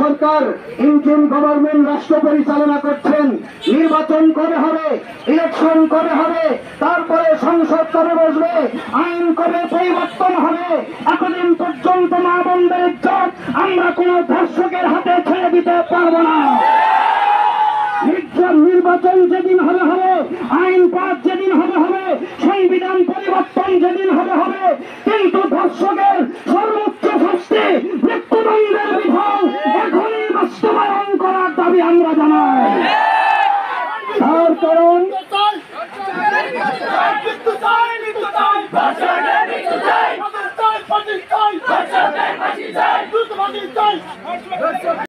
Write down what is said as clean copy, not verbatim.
সরকার interim government রাষ্ট্র পরিচালনা করছেন। নির্বাচন কবে হবে, ইলেকশন কবে হবে, তারপরে সংসদ কবে বসবে, আইন কবে পরিবর্তন হবে, এতদিন পর্যন্ত মা বোনদের ইজ্জত আমরা কোন ধর্ষকের হাতে ছেড়ে দিতে পারবো না। নির্বাচন যেদিন হবে হবে, আইন পাস যেদিন হবে হবে, সংবিধান পরিবর্তন যেদিন হবে হবে, কিন্তু ধর্ষকের সর্বোচ্চ শাস্তি মৃত্যুদণ্ডের বিধান এখনই বাস্তবায়ন করার দাবি আমরা জানাই। তার কারণ